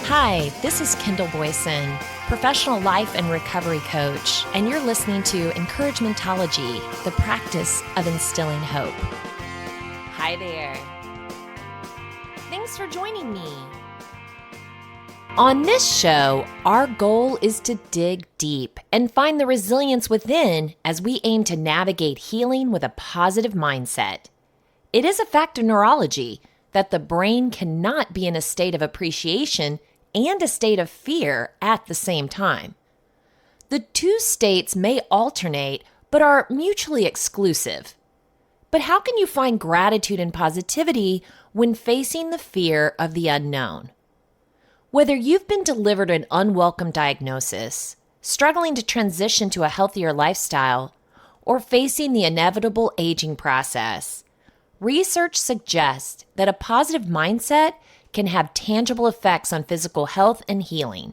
Hi, this is Kendall Boyson, professional life and recovery coach, and you're listening to Encouragementology, the practice of instilling hope. Hi there. Thanks for joining me. On this show, our goal is to dig deep and find the resilience within as we aim to navigate healing with a positive mindset. It is a fact of neurology that the brain cannot be in a state of appreciation and a state of fear at the same time. The two states may alternate, but are mutually exclusive. But how can you find gratitude and positivity when facing the fear of the unknown? Whether you've been delivered an unwelcome diagnosis, struggling to transition to a healthier lifestyle, or facing the inevitable aging process, research suggests that a positive mindset can have tangible effects on physical health and healing.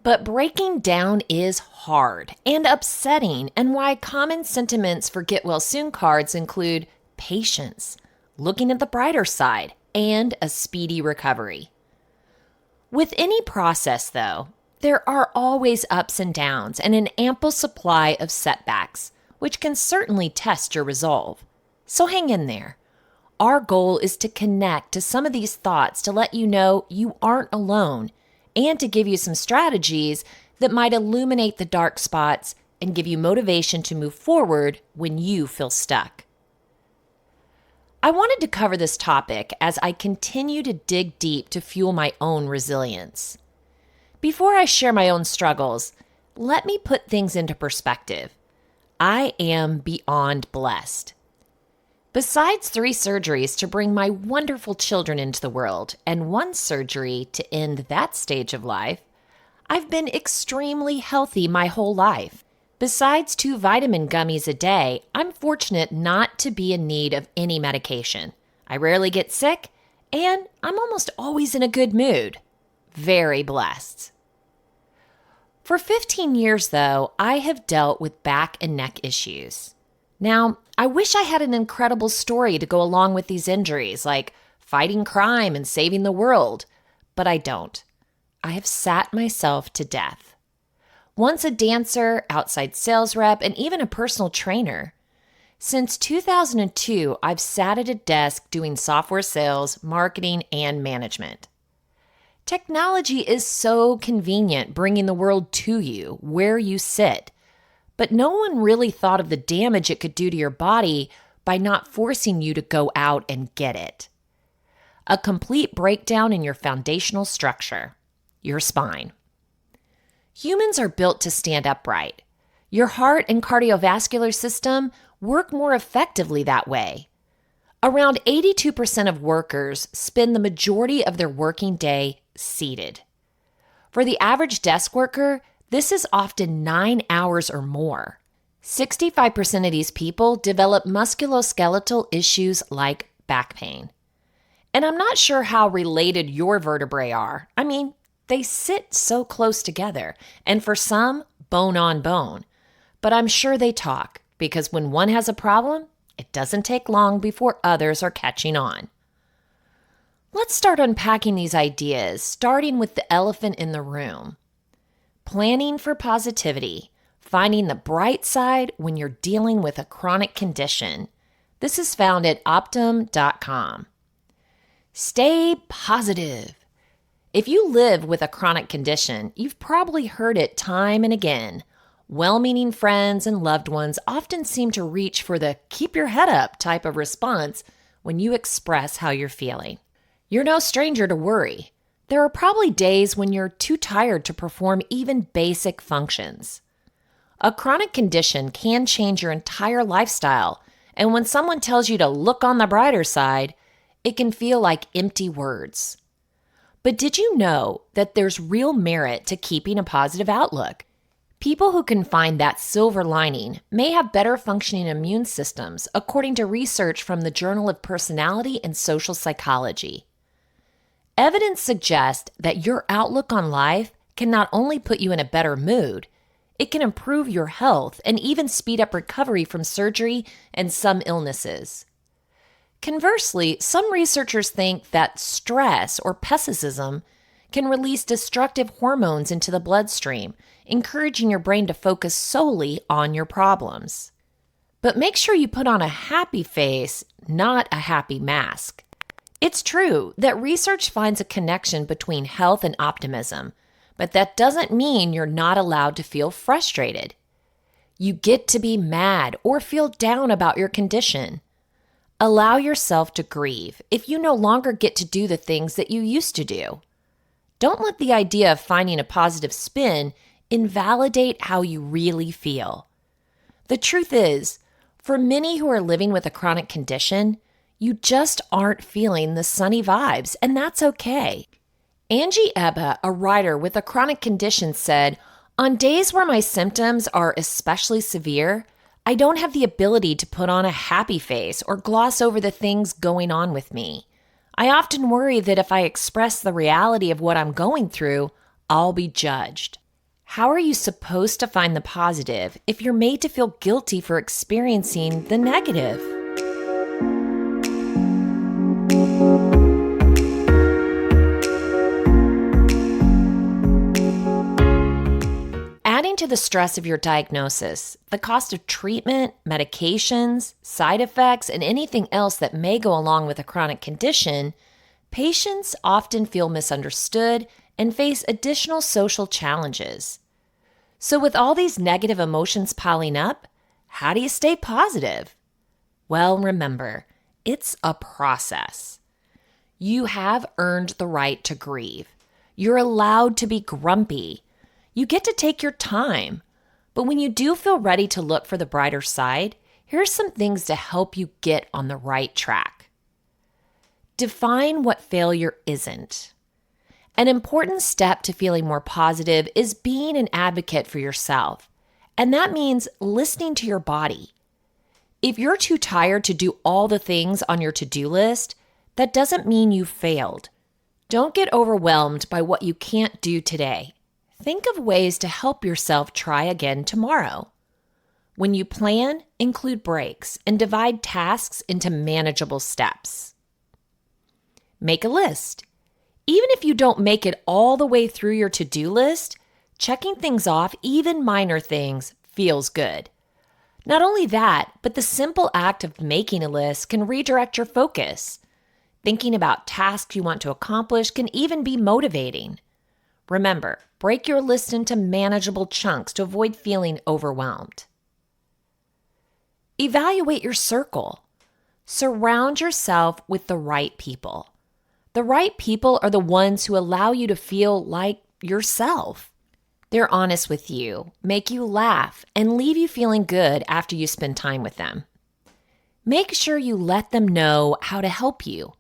But breaking down is hard and upsetting, and why common sentiments for get well soon cards include patience, looking at the brighter side, and a speedy recovery. With any process, though, there are always ups and downs and an ample supply of setbacks, which can certainly test your resolve. So hang in there. Our goal is to connect to some of these thoughts to let you know you aren't alone and to give you some strategies that might illuminate the dark spots and give you motivation to move forward when you feel stuck. I wanted to cover this topic as I continue to dig deep to fuel my own resilience. Before I share my own struggles, let me put things into perspective. I am beyond blessed. Besides 3 surgeries to bring my wonderful children into the world and 1 surgery to end that stage of life, I've been extremely healthy my whole life. Besides 2 vitamin gummies a day, I'm fortunate not to be in need of any medication. I rarely get sick, and I'm almost always in a good mood. Very blessed. For 15 years, though, I have dealt with back and neck issues. Now, I wish I had an incredible story to go along with these injuries, like fighting crime and saving the world, but I don't. I have sat myself to death. Once a dancer, outside sales rep, and even a personal trainer. Since 2002, I've sat at a desk doing software sales, marketing, and management. Technology is so convenient bringing the world to you, where you sit. But no one really thought of the damage it could do to your body by not forcing you to go out and get it. A complete breakdown in your foundational structure, your spine. Humans are built to stand upright. Your heart and cardiovascular system work more effectively that way. Around 82% of workers spend the majority of their working day seated. For the average desk worker, this is often 9 hours or more. 65% of these people develop musculoskeletal issues like back pain. And I'm not sure how related your vertebrae are. I mean, they sit so close together, and for some, bone on bone. But I'm sure they talk, because when one has a problem, it doesn't take long before others are catching on. Let's start unpacking these ideas, starting with the elephant in the room. Planning for positivity, finding the bright side when you're dealing with a chronic condition. This is found at optum.com. Stay positive. If you live with a chronic condition, you've probably heard it time and again. Well-meaning friends and loved ones often seem to reach for the keep your head up type of response when you express how you're feeling. You're no stranger to worry. There are probably days when you're too tired to perform even basic functions. A chronic condition can change your entire lifestyle, and when someone tells you to look on the brighter side, it can feel like empty words. But did you know that there's real merit to keeping a positive outlook? People who can find that silver lining may have better functioning immune systems, according to research from the Journal of Personality and Social Psychology. Evidence suggests that your outlook on life can not only put you in a better mood, it can improve your health and even speed up recovery from surgery and some illnesses. Conversely, some researchers think that stress or pessimism can release destructive hormones into the bloodstream, encouraging your brain to focus solely on your problems. But make sure you put on a happy face, not a happy mask. It's true that research finds a connection between health and optimism, but that doesn't mean you're not allowed to feel frustrated. You get to be mad or feel down about your condition. Allow yourself to grieve if you no longer get to do the things that you used to do. Don't let the idea of finding a positive spin invalidate how you really feel. The truth is, for many who are living with a chronic condition, you just aren't feeling the sunny vibes, and that's okay. Angie Ebba, a writer with a chronic condition, said, "On days where my symptoms are especially severe, I don't have the ability to put on a happy face or gloss over the things going on with me. I often worry that if I express the reality of what I'm going through, I'll be judged." How are you supposed to find the positive if you're made to feel guilty for experiencing the negative? Adding to the stress of your diagnosis, the cost of treatment, medications, side effects, and anything else that may go along with a chronic condition, patients often feel misunderstood and face additional social challenges. So with all these negative emotions piling up, how do you stay positive? Well, remember, it's a process. You have earned the right to grieve. You're allowed to be grumpy. You get to take your time. But when you do feel ready to look for the brighter side, here's some things to help you get on the right track. Define what failure isn't. An important step to feeling more positive is being an advocate for yourself, and that means listening to your body. If you're too tired to do all the things on your to-do list, that doesn't mean you failed. Don't get overwhelmed by what you can't do today. Think of ways to help yourself try again tomorrow. When you plan, include breaks and divide tasks into manageable steps. Make a list. Even if you don't make it all the way through your to-do list, checking things off, even minor things, feels good. Not only that, but the simple act of making a list can redirect your focus. Thinking about tasks you want to accomplish can even be motivating. Remember, break your list into manageable chunks to avoid feeling overwhelmed. Evaluate your circle. Surround yourself with the right people. The right people are the ones who allow you to feel like yourself. They're honest with you, make you laugh, and leave you feeling good after you spend time with them. Make sure you let them know how to help you.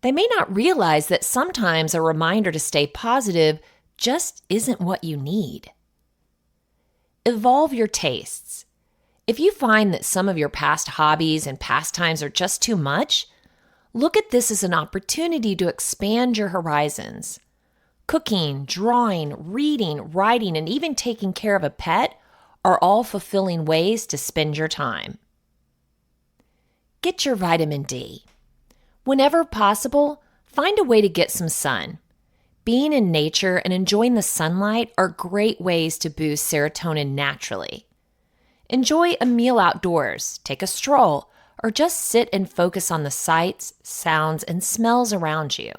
They may not realize that sometimes a reminder to stay positive just isn't what you need. Evolve your tastes. If you find that some of your past hobbies and pastimes are just too much, look at this as an opportunity to expand your horizons. Cooking, drawing, reading, writing, and even taking care of a pet are all fulfilling ways to spend your time. Get your vitamin D. Whenever possible, find a way to get some sun. Being in nature and enjoying the sunlight are great ways to boost serotonin naturally. Enjoy a meal outdoors, take a stroll, or just sit and focus on the sights, sounds, and smells around you.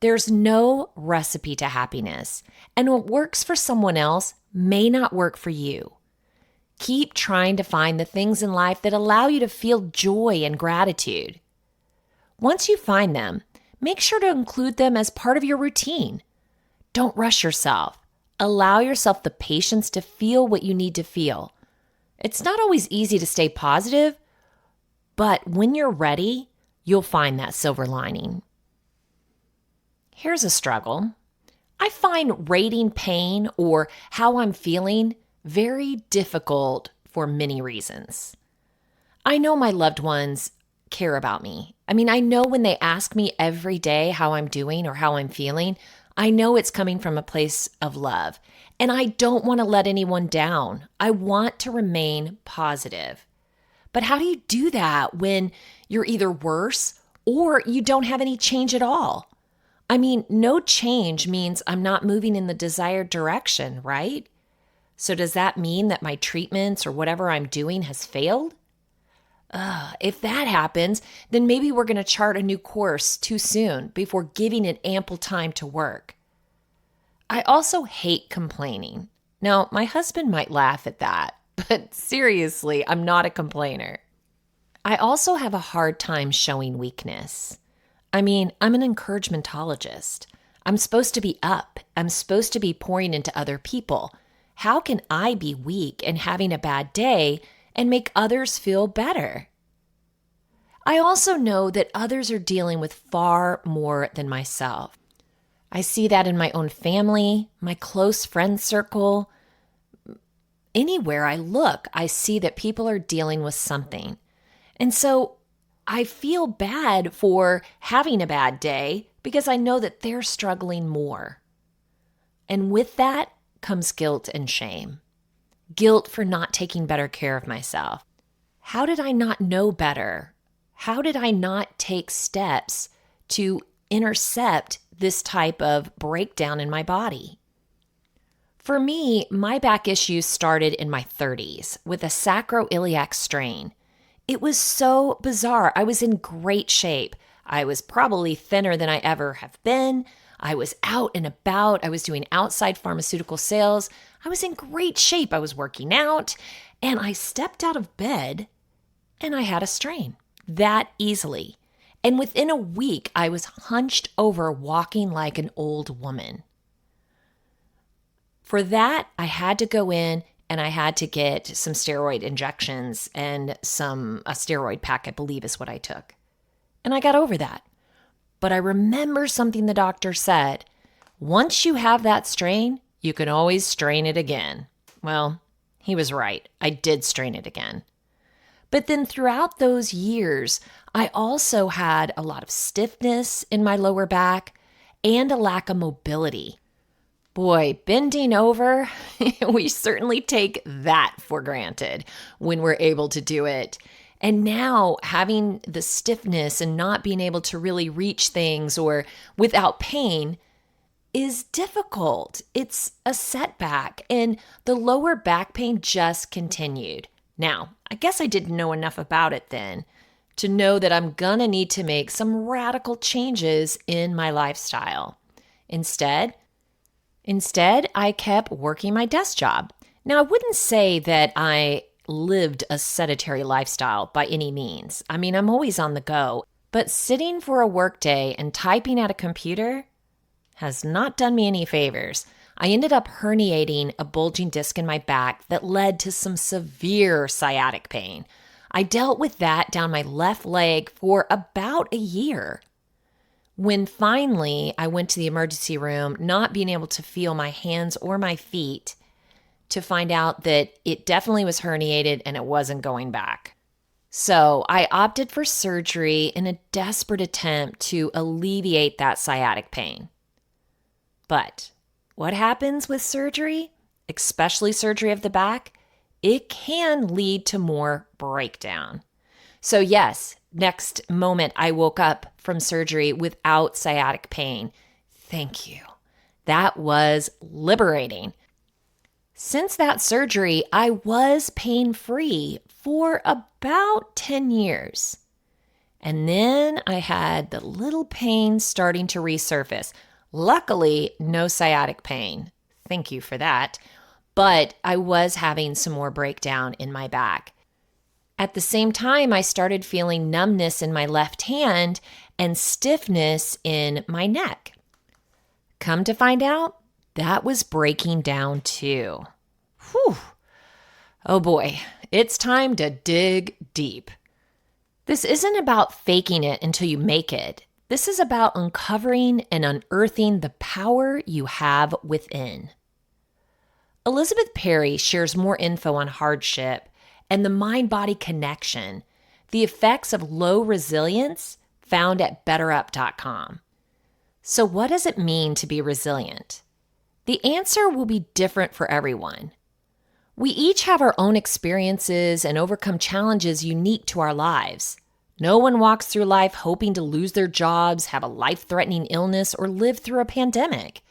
There's no recipe to happiness, and what works for someone else may not work for you. Keep trying to find the things in life that allow you to feel joy and gratitude. Once you find them, make sure to include them as part of your routine. Don't rush yourself. Allow yourself the patience to feel what you need to feel. It's not always easy to stay positive, but when you're ready, you'll find that silver lining. Here's a struggle. I find rating pain or how I'm feeling very difficult for many reasons. I know my loved ones care about me. I know when they ask me every day how I'm doing or how I'm feeling, I know it's coming from a place of love. And I don't want to let anyone down. I want to remain positive. But how do you do that when you're either worse or you don't have any change at all? I mean, no change means I'm not moving in the desired direction, right? So does that mean that my treatments or whatever I'm doing has failed? If that happens, then maybe we're going to chart a new course too soon before giving it ample time to work. I also hate complaining. Now, my husband might laugh at that, but seriously, I'm not a complainer. I also have a hard time showing weakness. I mean, I'm an encouragementologist. I'm supposed to be up. I'm supposed to be pouring into other people. How can I be weak and having a bad day and make others feel better? I also know that others are dealing with far more than myself. I see that in my own family, my close friend circle. Anywhere I look, I see that people are dealing with something. And so I feel bad for having a bad day because I know that they're struggling more. And with that comes guilt and shame. Guilt for not taking better care of myself. How did I not know better? How did I not take steps to intercept this type of breakdown in my body? For me, my back issues started in my 30s with a sacroiliac strain. It was so bizarre. I was in great shape. I was probably thinner than I ever have been. I was out and about. I was doing outside pharmaceutical sales. I was in great shape. I was working out, and I stepped out of bed and I had a strain that easily. And within a week, I was hunched over walking like an old woman. For that, I had to go in and I had to get some steroid injections and a steroid pack, I believe is what I took. And I got over that. But I remember something the doctor said. Once you have that strain, you can always strain it again. Well, he was right. I did strain it again. But then throughout those years, I also had a lot of stiffness in my lower back and a lack of mobility. Boy, bending over, we certainly take that for granted when we're able to do it. And now having the stiffness and not being able to really reach things or without pain is difficult. It's a setback, and the lower back pain just continued. Now, I guess I didn't know enough about it then to know that I'm gonna need to make some radical changes in my lifestyle. Instead, I kept working my desk job. Now, I wouldn't say that I lived a sedentary lifestyle by any means. I mean, I'm always on the go, but sitting for a workday and typing at a computer has not done me any favors. I ended up herniating a bulging disc in my back that led to some severe sciatic pain. I dealt with that down my left leg for about a year. When finally I went to the emergency room, not being able to feel my hands or my feet, to find out that it definitely was herniated and it wasn't going back. So I opted for surgery in a desperate attempt to alleviate that sciatic pain. But what happens with surgery, especially surgery of the back? It can lead to more breakdown. So yes, next moment I woke up from surgery without sciatic pain. Thank you. That was liberating. Since that surgery, I was pain-free for about 10 years. And then I had the little pain starting to resurface. Luckily, no sciatic pain. Thank you for that. But I was having some more breakdown in my back. At the same time, I started feeling numbness in my left hand and stiffness in my neck. Come to find out, that was breaking down too. Whew. Oh boy, it's time to dig deep. This isn't about faking it until you make it. This is about uncovering and unearthing the power you have within. Elizabeth Perry shares more info on hardship and the mind-body connection, the effects of low resilience, found at betterup.com. So what does it mean to be resilient? The answer will be different for everyone. We each have our own experiences and overcome challenges unique to our lives. No one walks through life hoping to lose their jobs, have a life-threatening illness, or live through a pandemic.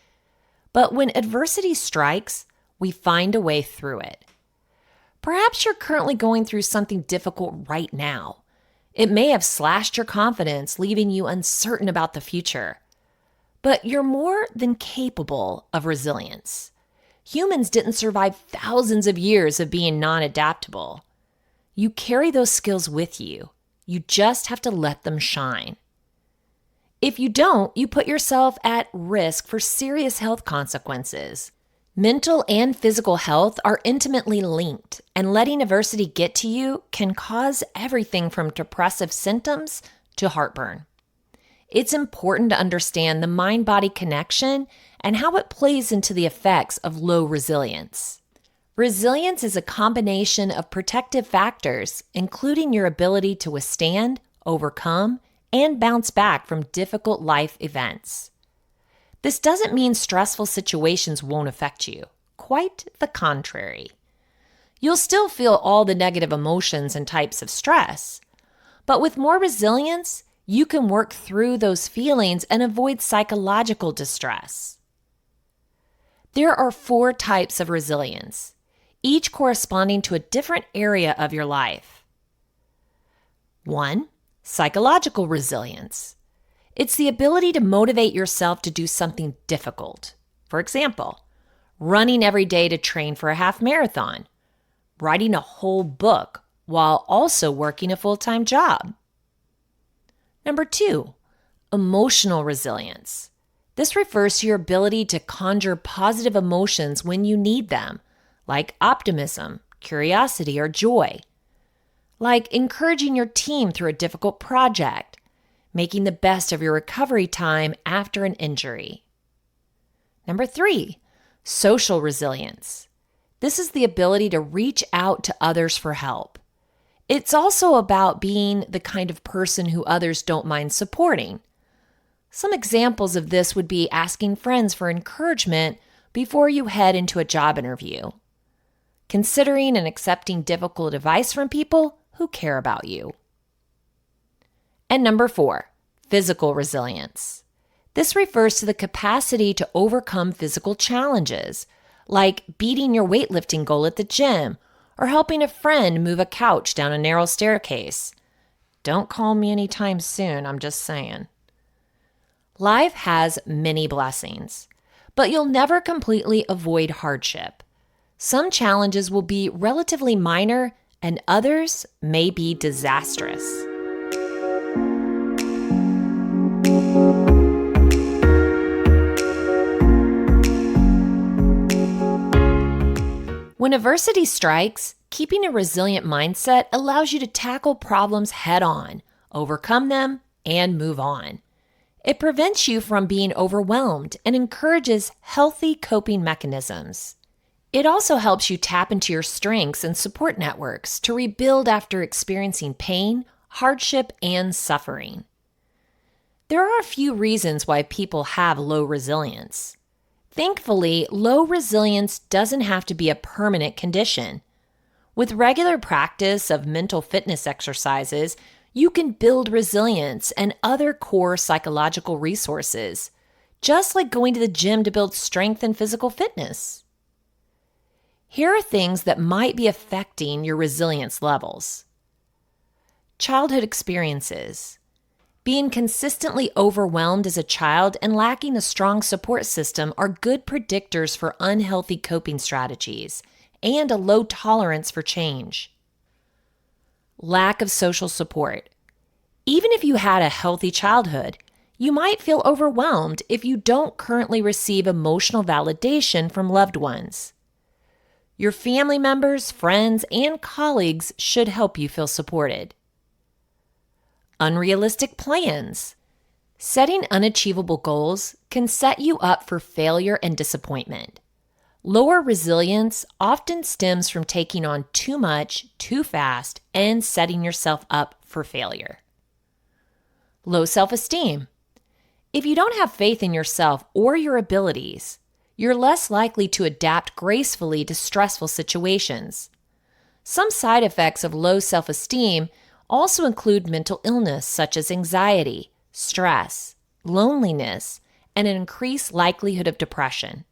But when adversity strikes, we find a way through it. Perhaps you're currently going through something difficult right now. It may have slashed your confidence, leaving you uncertain about the future. But you're more than capable of resilience. Humans didn't survive thousands of years of being non-adaptable. You carry those skills with you. You just have to let them shine. If you don't, you put yourself at risk for serious health consequences. Mental and physical health are intimately linked, and letting adversity get to you can cause everything from depressive symptoms to heartburn. It's important to understand the mind-body connection and how it plays into the effects of low resilience. Resilience is a combination of protective factors, including your ability to withstand, overcome, and bounce back from difficult life events. This doesn't mean stressful situations won't affect you. Quite the contrary. You'll still feel all the negative emotions and types of stress, but with more resilience, you can work through those feelings and avoid psychological distress. There are 4 types of resilience, each corresponding to a different area of your life. 1. Psychological resilience. It's the ability to motivate yourself to do something difficult. For example, running every day to train for a half marathon, writing a whole book while also working a full-time job. Number 2, emotional resilience. This refers to your ability to conjure positive emotions when you need them, like optimism, curiosity, or joy. Like encouraging your team through a difficult project, making the best of your recovery time after an injury. Number 3, social resilience. This is the ability to reach out to others for help. It's also about being the kind of person who others don't mind supporting. Some examples of this would be asking friends for encouragement before you head into a job interview, considering and accepting difficult advice from people who care about you. And number 4, physical resilience. This refers to the capacity to overcome physical challenges, like beating your weightlifting goal at the gym or helping a friend move a couch down a narrow staircase. Don't call me anytime soon, I'm just saying. Life has many blessings, but you'll never completely avoid hardship. Some challenges will be relatively minor and others may be disastrous. When adversity strikes, keeping a resilient mindset allows you to tackle problems head-on, overcome them, and move on. It prevents you from being overwhelmed and encourages healthy coping mechanisms. It also helps you tap into your strengths and support networks to rebuild after experiencing pain, hardship, and suffering. There are a few reasons why people have low resilience. Thankfully, low resilience doesn't have to be a permanent condition. With regular practice of mental fitness exercises, you can build resilience and other core psychological resources, just like going to the gym to build strength and physical fitness. Here are things that might be affecting your resilience levels. Childhood experiences. Being consistently overwhelmed as a child and lacking a strong support system are good predictors for unhealthy coping strategies and a low tolerance for change. Lack of social support. Even if you had a healthy childhood, you might feel overwhelmed if you don't currently receive emotional validation from loved ones. Your family members, friends, and colleagues should help you feel supported. Unrealistic plans. Setting unachievable goals can set you up for failure and disappointment. Lower resilience often stems from taking on too much, too fast, and setting yourself up for failure. Low self-esteem. If you don't have faith in yourself or your abilities, you're less likely to adapt gracefully to stressful situations. Some side effects of low self-esteem also include mental illness such as anxiety, stress, loneliness, and an increased likelihood of depression.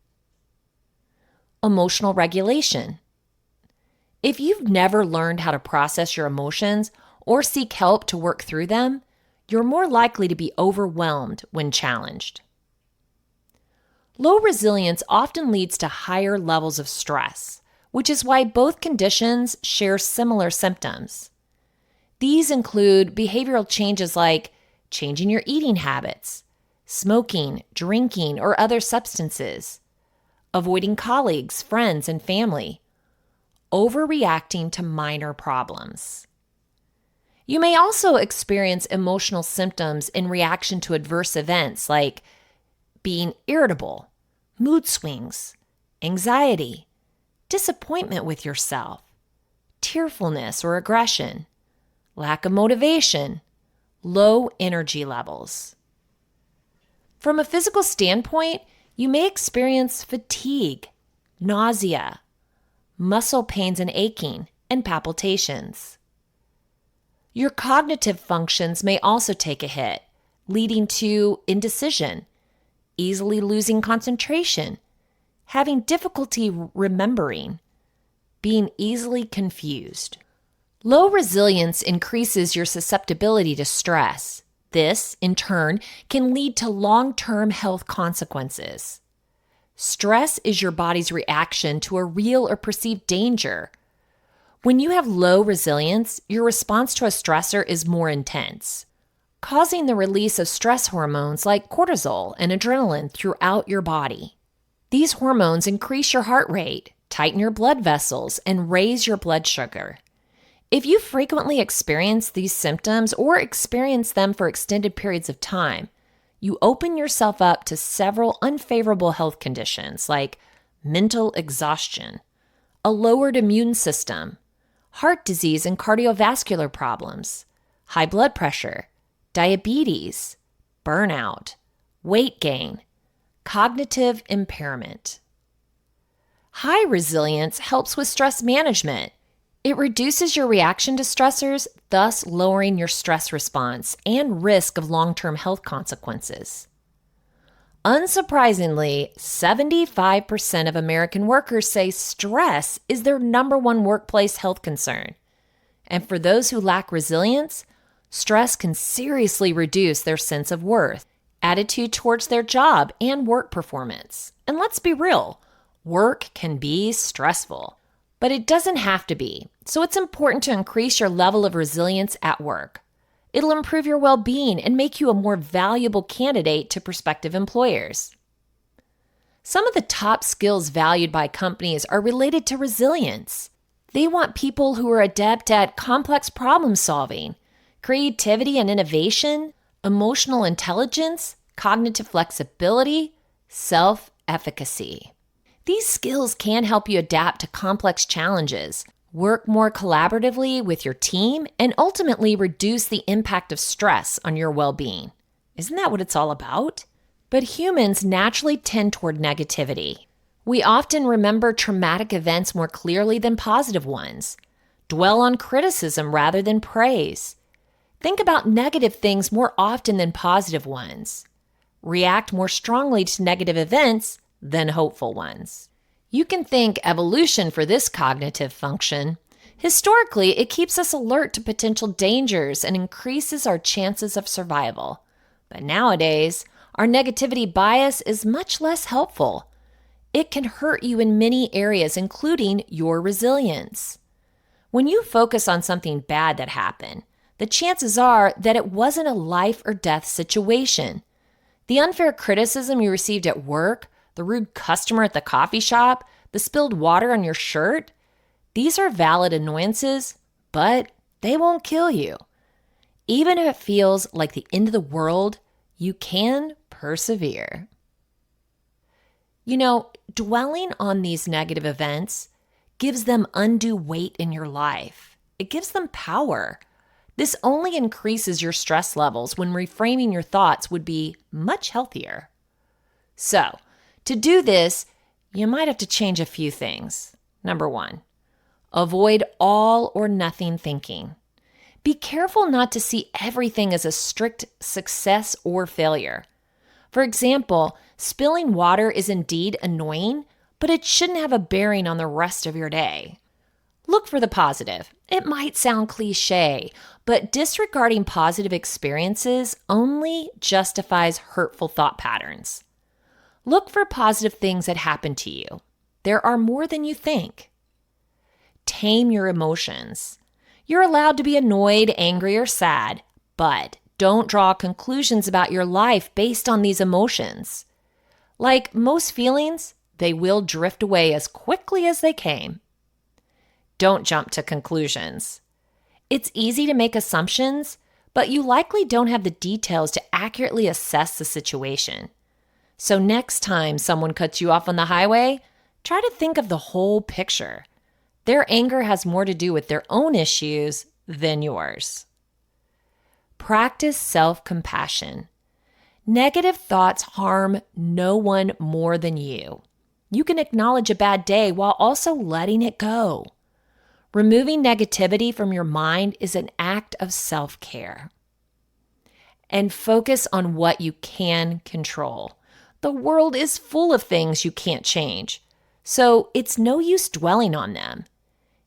Emotional regulation. If you've never learned how to process your emotions or seek help to work through them, you're more likely to be overwhelmed when challenged. Low resilience often leads to higher levels of stress, which is why both conditions share similar symptoms. These include behavioral changes like changing your eating habits, smoking, drinking, or other substances, avoiding colleagues, friends, and family, overreacting to minor problems. You may also experience emotional symptoms in reaction to adverse events like being irritable, mood swings, anxiety, disappointment with yourself, tearfulness or aggression, lack of motivation, low energy levels. From a physical standpoint, you may experience fatigue, nausea, muscle pains and aching, and palpitations. Your cognitive functions may also take a hit, leading to indecision, easily losing concentration, having difficulty remembering, being easily confused. Low resilience increases your susceptibility to stress. This, in turn, can lead to long-term health consequences. Stress is your body's reaction to a real or perceived danger. When you have low resilience, your response to a stressor is more intense, causing the release of stress hormones like cortisol and adrenaline throughout your body. These hormones increase your heart rate, tighten your blood vessels, and raise your blood sugar. If you frequently experience these symptoms or experience them for extended periods of time, you open yourself up to several unfavorable health conditions like mental exhaustion, a lowered immune system, heart disease and cardiovascular problems, high blood pressure, diabetes, burnout, weight gain, cognitive impairment. High resilience helps with stress management. It reduces your reaction to stressors, thus lowering your stress response and risk of long-term health consequences. Unsurprisingly, 75% of American workers say stress is their number one workplace health concern. And for those who lack resilience, stress can seriously reduce their sense of worth, attitude towards their job, and work performance. And let's be real, work can be stressful, but it doesn't have to be. So it's important to increase your level of resilience at work. It'll improve your well-being and make you a more valuable candidate to prospective employers. Some of the top skills valued by companies are related to resilience. They want people who are adept at complex problem solving, creativity and innovation, emotional intelligence, cognitive flexibility, self-efficacy. These skills can help you adapt to complex challenges, work more collaboratively with your team, and ultimately reduce the impact of stress on your well-being. Isn't that what it's all about? But humans naturally tend toward negativity. We often remember traumatic events more clearly than positive ones, dwell on criticism rather than praise, think about negative things more often than positive ones, react more strongly to negative events than hopeful ones. You can thank evolution for this cognitive function. Historically, it keeps us alert to potential dangers and increases our chances of survival. But nowadays, our negativity bias is much less helpful. It can hurt you in many areas, including your resilience. When you focus on something bad that happened, the chances are that it wasn't a life or death situation. The unfair criticism you received at work, the rude customer at the coffee shop, the spilled water on your shirt, these are valid annoyances, but they won't kill you. Even if it feels like the end of the world, you can persevere. You know, dwelling on these negative events gives them undue weight in your life. It gives them power. This only increases your stress levels when reframing your thoughts would be much healthier. So, to do this, you might have to change a few things. Number one, avoid all or nothing thinking. Be careful not to see everything as a strict success or failure. For example, spilling water is indeed annoying, but it shouldn't have a bearing on the rest of your day. Look for the positive. It might sound cliche, but disregarding positive experiences only justifies hurtful thought patterns. Look for positive things that happen to you. There are more than you think. Tame your emotions. You're allowed to be annoyed, angry, or sad, but don't draw conclusions about your life based on these emotions. Like most feelings, they will drift away as quickly as they came. Don't jump to conclusions. It's easy to make assumptions, but you likely don't have the details to accurately assess the situation. So next time someone cuts you off on the highway, try to think of the whole picture. Their anger has more to do with their own issues than yours. Practice self-compassion. Negative thoughts harm no one more than you. You can acknowledge a bad day while also letting it go. Removing negativity from your mind is an act of self-care. And focus on what you can control. The world is full of things you can't change, so it's no use dwelling on them.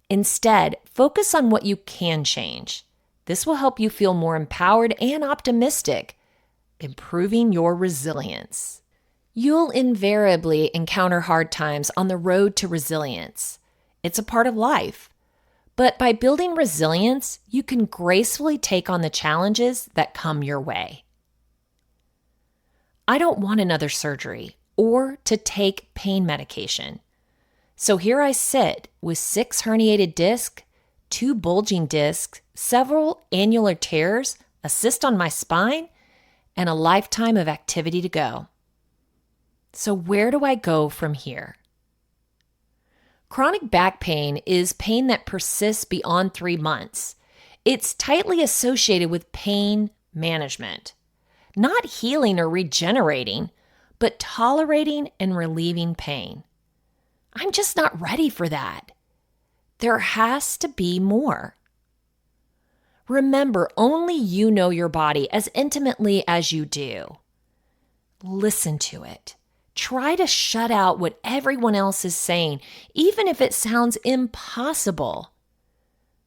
Instead, focus on what you can change. This will help you feel more empowered and optimistic, improving your resilience. You'll invariably encounter hard times on the road to resilience. It's a part of life. But by building resilience, you can gracefully take on the challenges that come your way. I don't want another surgery or to take pain medication. So here I sit with 6 herniated discs, 2 bulging discs, several annular tears, a cyst on my spine, and a lifetime of activity to go. So where do I go from here? Chronic back pain is pain that persists beyond 3 months. It's tightly associated with pain management. Not healing or regenerating, but tolerating and relieving pain. I'm just not ready for that. There has to be more. Remember, only you know your body as intimately as you do. Listen to it. Try to shut out what everyone else is saying, even if it sounds impossible.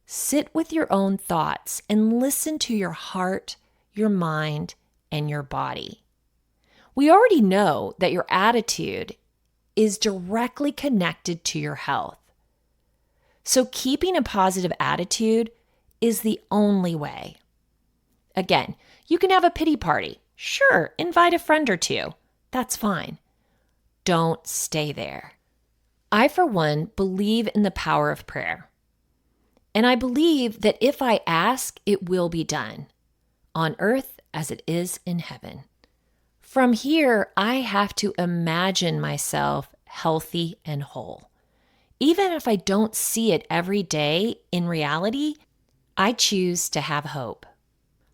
Sit with your own thoughts and listen to your heart, your mind, and your body. We already know that your attitude is directly connected to your health. So keeping a positive attitude is the only way. Again, you can have a pity party. Sure, invite a friend or two. That's fine. Don't stay there. I, for one, believe in the power of prayer. And I believe that if I ask, it will be done, on earth as it is in heaven. From here, I have to imagine myself healthy and whole. Even if I don't see it every day in reality, I choose to have hope.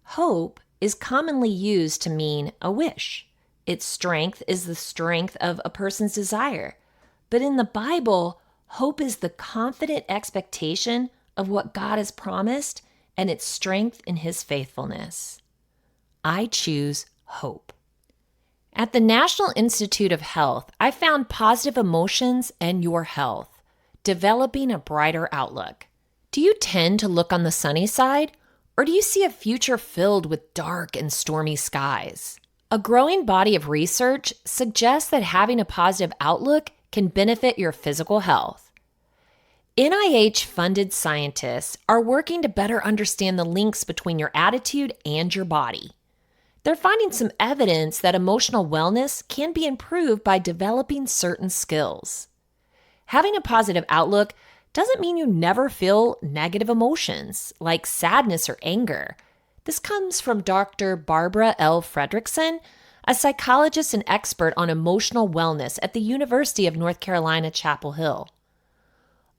Hope is commonly used to mean a wish. Its strength is the strength of a person's desire. But in the Bible, hope is the confident expectation of what God has promised and its strength in His faithfulness. I choose hope. At the National Institute of Health, I found positive emotions and your health, developing a brighter outlook. Do you tend to look on the sunny side, or do you see a future filled with dark and stormy skies? A growing body of research suggests that having a positive outlook can benefit your physical health. NIH-funded scientists are working to better understand the links between your attitude and your body. They're finding some evidence that emotional wellness can be improved by developing certain skills. Having a positive outlook doesn't mean you never feel negative emotions like sadness or anger. This comes from Dr. Barbara L. Fredrickson, a psychologist and expert on emotional wellness at the University of North Carolina, Chapel Hill.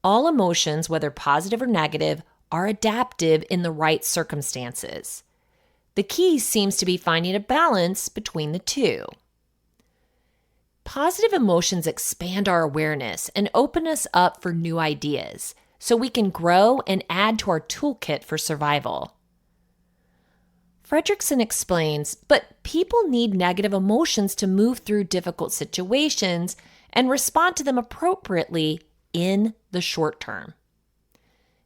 All emotions, whether positive or negative, are adaptive in the right circumstances. The key seems to be finding a balance between the two. Positive emotions expand our awareness and open us up for new ideas, so we can grow and add to our toolkit for survival. Fredrickson explains, but people need negative emotions to move through difficult situations and respond to them appropriately in the short term.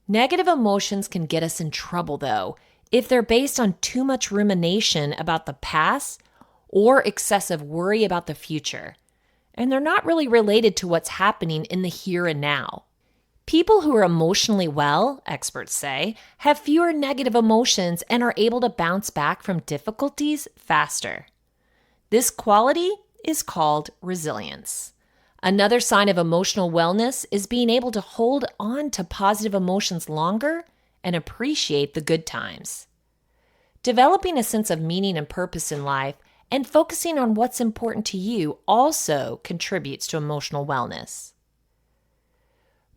Negative emotions can get us in trouble, though, if they're based on too much rumination about the past or excessive worry about the future, and they're not really related to what's happening in the here and now. People who are emotionally well, experts say, have fewer negative emotions and are able to bounce back from difficulties faster. This quality is called resilience. Another sign of emotional wellness is being able to hold on to positive emotions longer and appreciate the good times. Developing a sense of meaning and purpose in life and focusing on what's important to you also contributes to emotional wellness.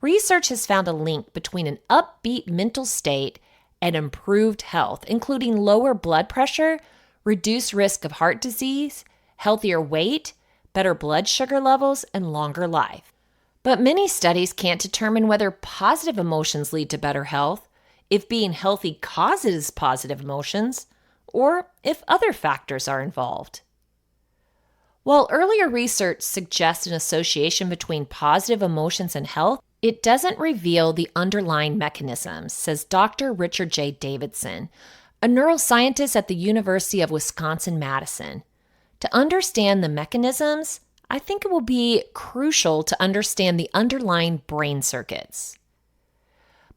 Research has found a link between an upbeat mental state and improved health, including lower blood pressure, reduced risk of heart disease, healthier weight, better blood sugar levels, and longer life. But many studies can't determine whether positive emotions lead to better health, if being healthy causes positive emotions, or if other factors are involved. While earlier research suggests an association between positive emotions and health, it doesn't reveal the underlying mechanisms, says Dr. Richard J. Davidson, a neuroscientist at the University of Wisconsin-Madison. To understand the mechanisms, I think it will be crucial to understand the underlying brain circuits.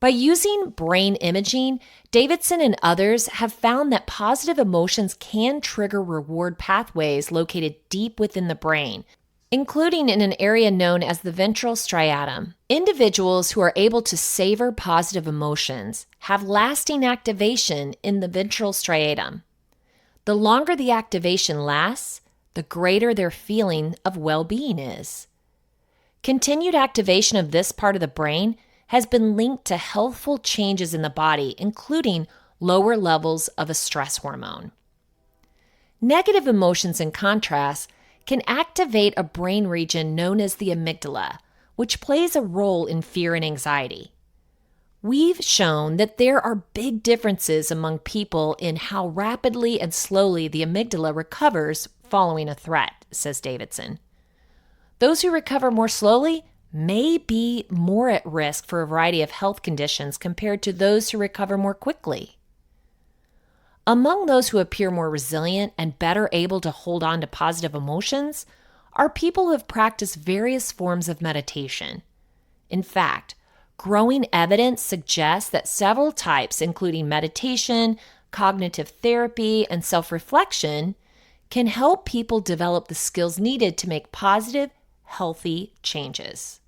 By using brain imaging, Davidson and others have found that positive emotions can trigger reward pathways located deep within the brain, including in an area known as the ventral striatum. Individuals who are able to savor positive emotions have lasting activation in the ventral striatum. The longer the activation lasts, the greater their feeling of well-being is. Continued activation of this part of the brain has been linked to healthful changes in the body, including lower levels of a stress hormone. Negative emotions, in contrast, can activate a brain region known as the amygdala, which plays a role in fear and anxiety. We've shown that there are big differences among people in how rapidly and slowly the amygdala recovers following a threat, says Davidson. Those who recover more slowly may be more at risk for a variety of health conditions compared to those who recover more quickly. Among those who appear more resilient and better able to hold on to positive emotions are people who have practiced various forms of meditation. In fact, growing evidence suggests that several types, including meditation, cognitive therapy, and self-reflection, can help people develop the skills needed to make positive, healthy changes.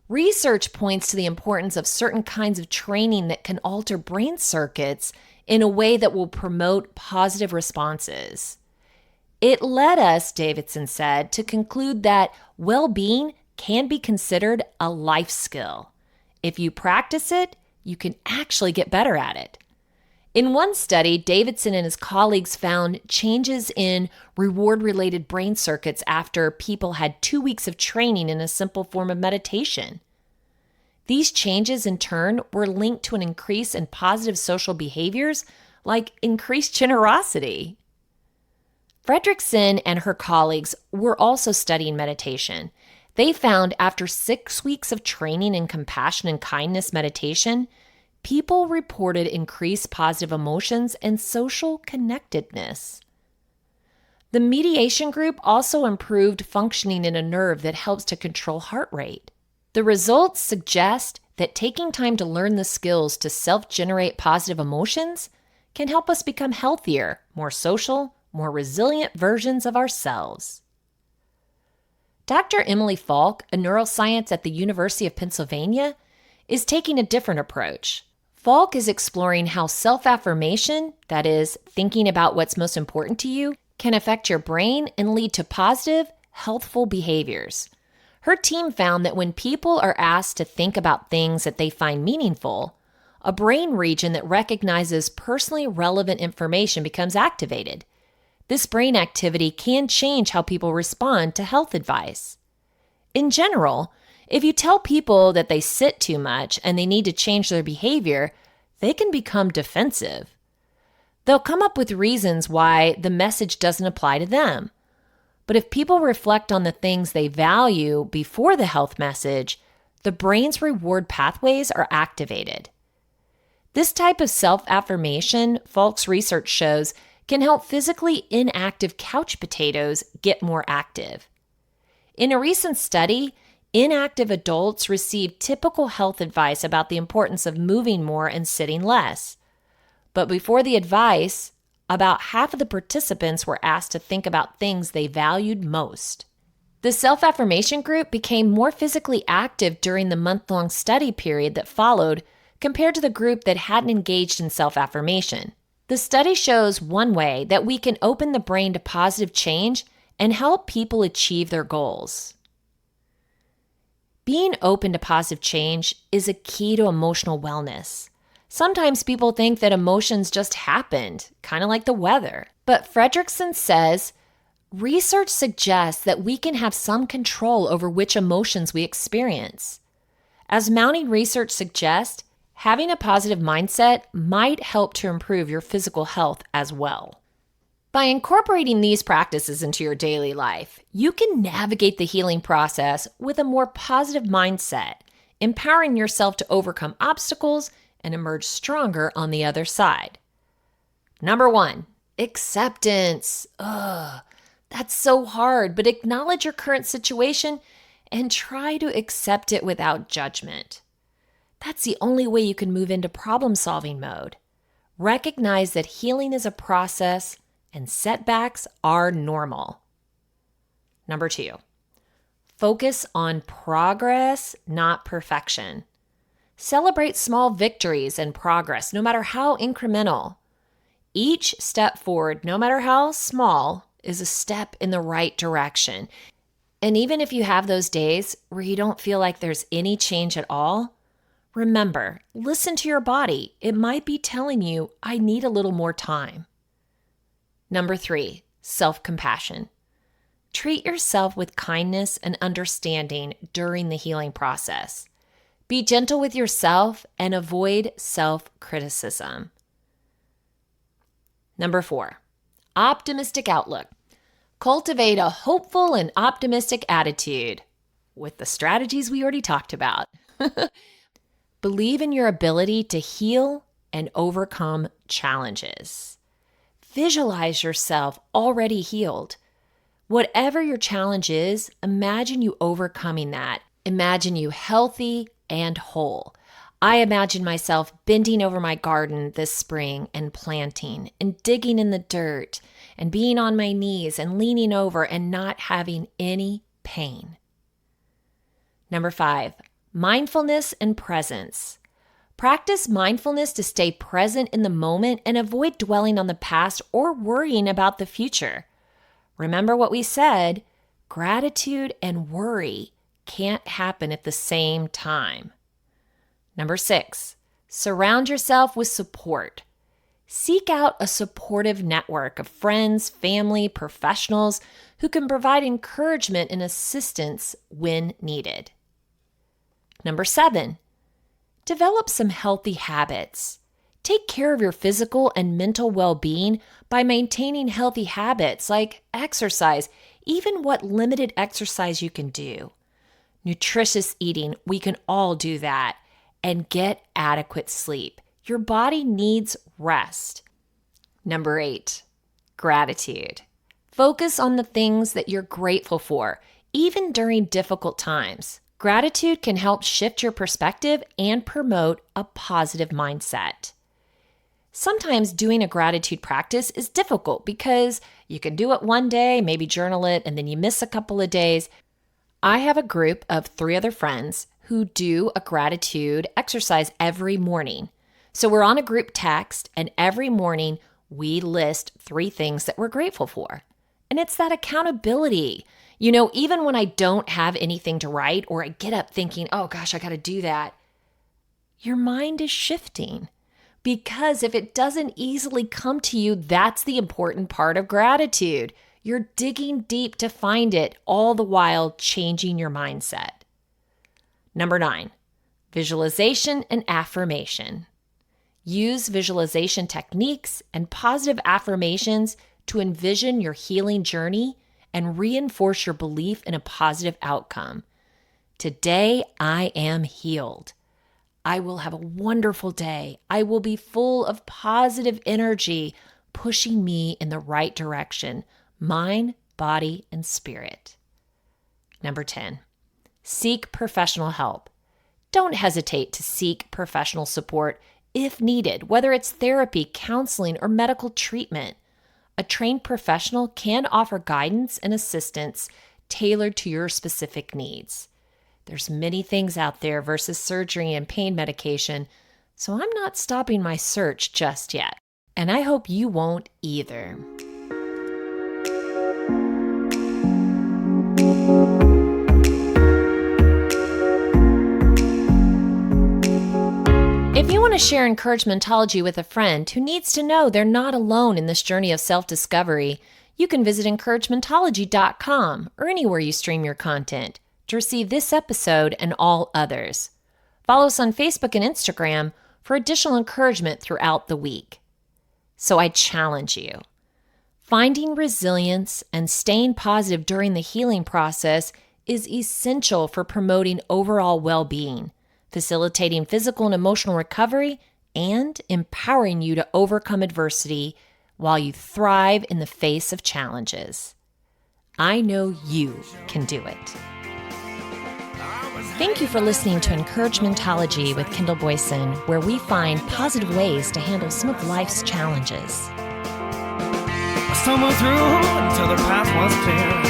Research points to the importance of certain kinds of training that can alter brain circuits in a way that will promote positive responses. It led us, Davidson said, to conclude that well-being can be considered a life skill. If you practice it, you can actually get better at it. In one study, Davidson and his colleagues found changes in reward-related brain circuits after people had 2 weeks of training in a simple form of meditation. These changes, in turn, were linked to an increase in positive social behaviors like increased generosity. Fredrickson and her colleagues were also studying meditation. They found after 6 weeks of training in compassion and kindness meditation, people reported increased positive emotions and social connectedness. The mediation group also improved functioning in a nerve that helps to control heart rate. The results suggest that taking time to learn the skills to self-generate positive emotions can help us become healthier, more social, more resilient versions of ourselves. Dr. Emily Falk, a neuroscientist at the University of Pennsylvania, is taking a different approach. Falk is exploring how self-affirmation, that is, thinking about what's most important to you, can affect your brain and lead to positive, healthful behaviors. Her team found that when people are asked to think about things that they find meaningful, a brain region that recognizes personally relevant information becomes activated. This brain activity can change how people respond to health advice. In general, if you tell people that they sit too much and they need to change their behavior, they can become defensive. They'll come up with reasons why the message doesn't apply to them. But if people reflect on the things they value before the health message, the brain's reward pathways are activated. This type of self-affirmation, Falk's research shows, can help physically inactive couch potatoes get more active. In a recent study, inactive adults received typical health advice about the importance of moving more and sitting less. But before the advice, about half of the participants were asked to think about things they valued most. The self-affirmation group became more physically active during the month-long study period that followed compared to the group that hadn't engaged in self-affirmation. The study shows one way that we can open the brain to positive change and help people achieve their goals. Being open to positive change is a key to emotional wellness. Sometimes people think that emotions just happened, kind of like the weather. But Fredrickson says, research suggests that we can have some control over which emotions we experience. As mounting research suggests, having a positive mindset might help to improve your physical health as well. By incorporating these practices into your daily life, you can navigate the healing process with a more positive mindset, empowering yourself to overcome obstacles and emerge stronger on the other side. Number 1, acceptance. That's so hard, but acknowledge your current situation and try to accept it without judgment. That's the only way you can move into problem-solving mode. Recognize that healing is a process and setbacks are normal. Number 2, focus on progress, not perfection. Celebrate small victories and progress, no matter how incremental. Each step forward, no matter how small, is a step in the right direction. And even if you have those days where you don't feel like there's any change at all, remember, listen to your body. It might be telling you, I need a little more time. Number 3, self-compassion. Treat yourself with kindness and understanding during the healing process. Be gentle with yourself and avoid self-criticism. Number 4, optimistic outlook. Cultivate a hopeful and optimistic attitude with the strategies we already talked about. Believe in your ability to heal and overcome challenges. Visualize yourself already healed. Whatever your challenge is, imagine you overcoming that. Imagine you healthy and whole. I imagine myself bending over my garden this spring and planting and digging in the dirt and being on my knees and leaning over and not having any pain. Number 5, mindfulness and presence. Practice mindfulness to stay present in the moment and avoid dwelling on the past or worrying about the future. Remember what we said, gratitude and worry can't happen at the same time. Number 6, surround yourself with support. Seek out a supportive network of friends, family, professionals who can provide encouragement and assistance when needed. Number 7, develop some healthy habits. Take care of your physical and mental well-being by maintaining healthy habits like exercise, even what limited exercise you can do. Nutritious eating, we can all do that. And get adequate sleep. Your body needs rest. Number 8, gratitude. Focus on the things that you're grateful for, even during difficult times. Gratitude can help shift your perspective and promote a positive mindset. Sometimes doing a gratitude practice is difficult because you can do it one day, maybe journal it, and then you miss a couple of days. I have a group of 3 other friends who do a gratitude exercise every morning. So we're on a group text, and every morning we list 3 things that we're grateful for. And it's that accountability. You know, even when I don't have anything to write or I get up thinking, oh gosh, I got to do that, your mind is shifting. Because if it doesn't easily come to you, that's the important part of gratitude. You're digging deep to find it, all the while changing your mindset. Number 9, visualization and affirmation. Use visualization techniques and positive affirmations to envision your healing journey and reinforce your belief in a positive outcome. Today, I am healed. I will have a wonderful day. I will be full of positive energy, pushing me in the right direction, mind, body, and spirit. Number 10, seek professional help. Don't hesitate to seek professional support if needed, whether it's therapy, counseling, or medical treatment. A trained professional can offer guidance and assistance tailored to your specific needs. There's many things out there versus surgery and pain medication, so I'm not stopping my search just yet. And I hope you won't either. If you want to share encouragementology with a friend who needs to know they're not alone in this journey of self-discovery, you can visit encouragementology.com or anywhere you stream your content to receive this episode and all others. Follow us on Facebook and Instagram for additional encouragement throughout the week. So I challenge you. Finding resilience and staying positive during the healing process is essential for promoting overall well-being, facilitating physical and emotional recovery, and empowering you to overcome adversity while you thrive in the face of challenges. I know you can do it. Thank you for listening to Encouragementology with Kendall Boyson, where we find positive ways to handle some of life's challenges. I stumbled through until the path was clear.